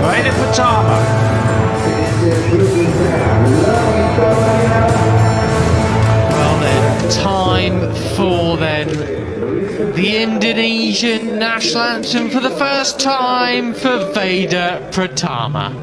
Veda Pratama. Well then, time for the Indonesian national anthem for the first time for Veda Pratama.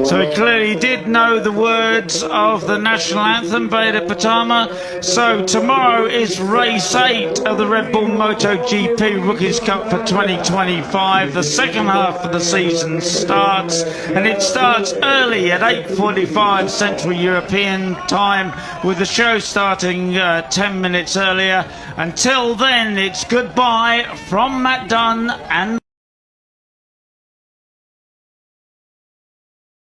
So he clearly did know the words of the national anthem, Veda Pratama. So tomorrow is race 8 of the Red Bull MotoGP Rookies Cup for 2025. The second half of the season starts, and it starts early at 8:45 Central European time, with the show starting 10 minutes earlier. Until then, it's goodbye from Matt Dunn and